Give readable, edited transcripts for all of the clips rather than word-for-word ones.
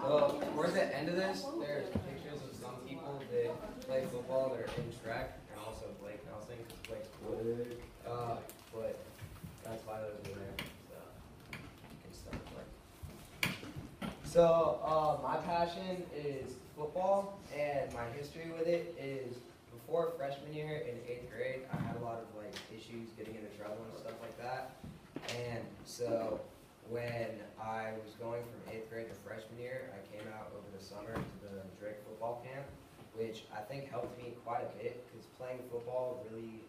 Well, towards the end of this, there's pictures of some people that play football that are in track, and also Blake Nelson, because Blake's cool. But that's why those are there. So you can start like. So my passion is football, and my history with it is before freshman year in 8th grade, I had a lot of like issues getting into trouble and stuff like that. And so when I was going from 8th grade to freshman year, I came out over the summer to the Drake football camp, which I think helped me quite a bit because playing football really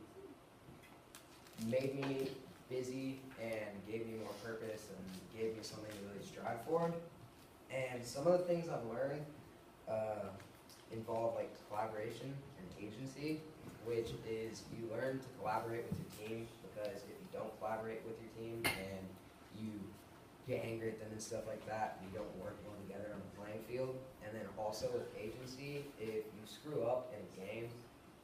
made me busy and gave me more purpose and gave me something to really strive for. And some of the things I've learned involve like collaboration and agency, which is you learn to collaborate with your team, because if you don't collaborate with your team and you get angry at them and stuff like that, you don't work well together on the playing field. And then also with agency, if you screw up in a game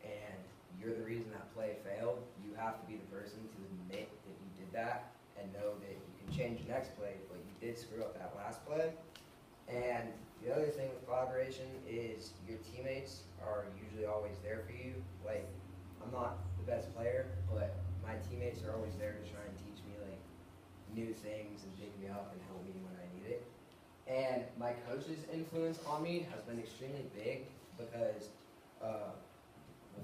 and you're the reason that play failed, you have to be the person to admit that you did that and know that you can change the next play, but you did screw up that last play. And the other thing with collaboration is your teammates are usually always there for you. Like, I'm not the best player, but my teammates are always there to try and teach me like new things and pick me up and help me when I need it. And my coach's influence on me has been extremely big because, well,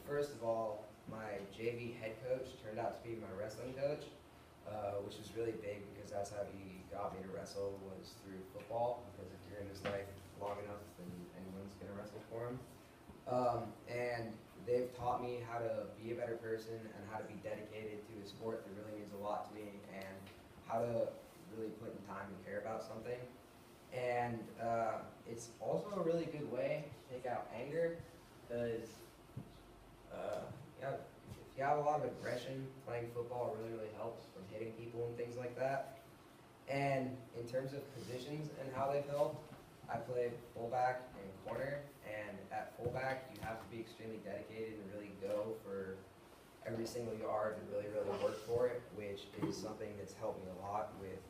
first of all, my JV head coach turned out to be my wrestling coach, which was really big because that's how he got me to wrestle, was through football. Because if you're in this life long enough, then anyone's gonna wrestle for him. And they've taught me how to be a better person and how to be dedicated to a sport that really means a lot to me, and how to really put in time and care about something. And it's also a really good way to take out anger, because if you have a lot of aggression, playing football really helps from hitting people and things like that. And in terms of positions and how they've helped, I played fullback and corner, and at fullback you have to be extremely dedicated and really go for every single yard and really work for it, which is something that's helped me a lot with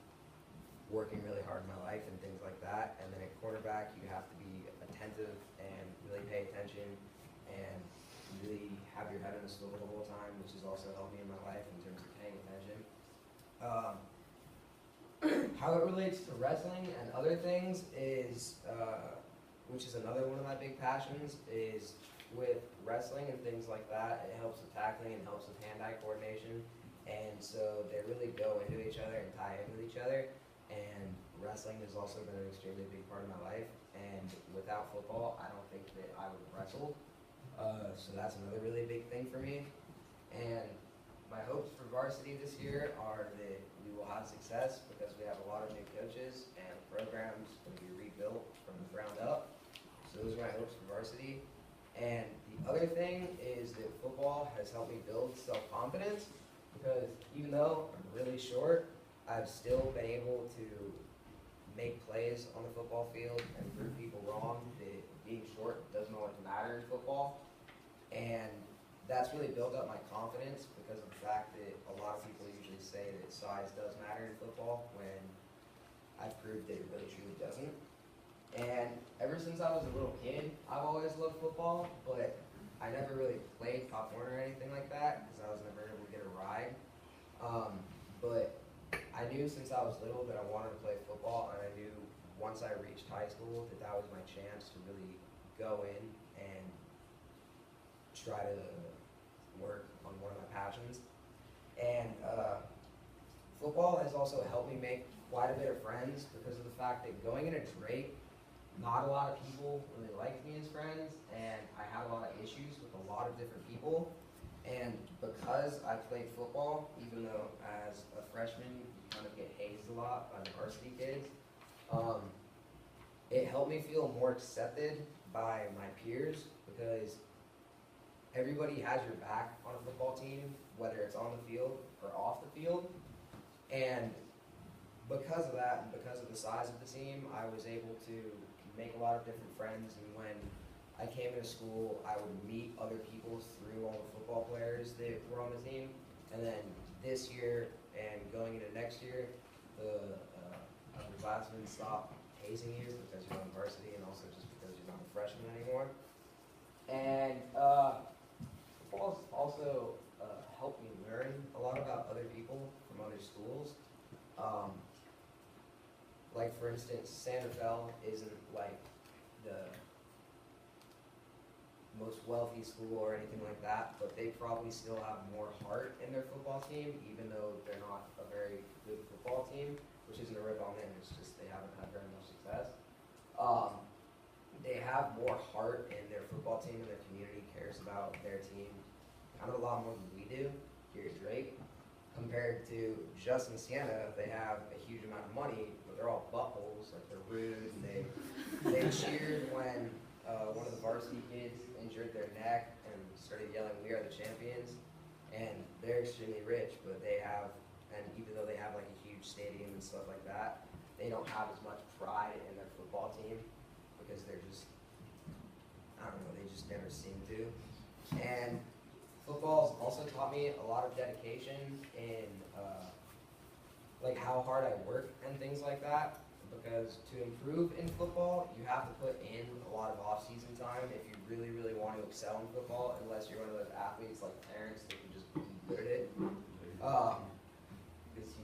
working really hard in my life and things like that. And then at quarterback, you have to be attentive and really pay attention and really have your head in a swivel the whole time, which has also helped me in my life in terms of paying attention. How it relates to wrestling and other things is, which is another one of my big passions, is with wrestling and things like that, it helps with tackling and helps with hand-eye coordination. And so they really go into each other and tie in with each other. And wrestling has also been an extremely big part of my life. And without football, I don't think that I would wrestle. So that's another really big thing for me. And my hopes for varsity this year are that we will have success, because we have a lot of new coaches and programs will be rebuilt from the ground up. So those are my hopes for varsity. And the other thing is that football has helped me build self-confidence, because even though I'm really short, I've still been able to make plays on the football field and prove people wrong that being short doesn't always matter in football. And that's really built up my confidence, because of the fact that a lot of people usually say that size does matter in football, when I've proved that it really truly doesn't. And ever since I was a little kid, I've always loved football, but I never really played Pop Warner or anything like that, because I was never able to get a ride. But I knew since I was little that I wanted to play football, and I knew once I reached high school that that was my chance to really go in and try to work on one of my passions. And football has also helped me make quite a bit of friends, because of the fact that going into Drake, not a lot of people really liked me as friends, and I had a lot of issues with a lot of different people. And because I played football, even though as a freshman you kind of get hazed a lot by the varsity kids, it helped me feel more accepted by my peers, because everybody has your back on a football team, whether it's on the field or off the field. And because of that, and because of the size of the team, I was able to make a lot of different friends. And when I came into school, I would meet other people through all the football players that were on the team. And then this year and going into next year, the upperclassmen stopped hazing you because you're on varsity and also just because you're not a freshman anymore. And football's also helped me learn a lot about other people from other schools. Like for instance, Santa Fe isn't like the most wealthy school or anything like that, but they probably still have more heart in their football team, even though they're not a very good football team, which isn't a rip on them, it's just they haven't had very much success. They have more heart in their football team, and their community cares about their team kind of a lot more than we do here at Drake. Compared to Justin Siena, they have a huge amount of money, but they're all buttholes, like they're rude, and they cheered when one of the varsity kids injured their neck and started yelling, "We are the champions." And they're extremely rich, but they have, and even though they have like a huge stadium and stuff like that, they don't have as much pride in their football team because they're just, I don't know, they just never seem to. And football's also taught me a lot of dedication in like how hard I work and things like that. Because to improve in football, you have to put in a lot of off-season time if you really, really want to excel in football. Unless you're one of those athletes like Terrence that can just be good at it, because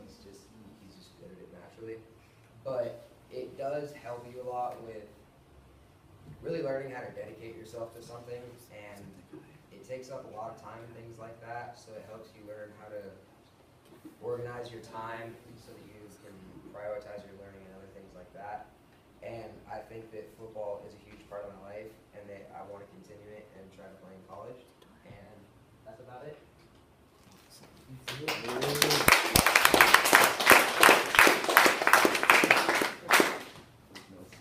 he's just good at it naturally. But it does help you a lot with really learning how to dedicate yourself to something, and it takes up a lot of time and things like that, so it helps you learn how to organize your time so that you can prioritize your learning and other things like that. And I think that football is a huge part of my life, and that I want to continue it and try to play in college, and that's about it.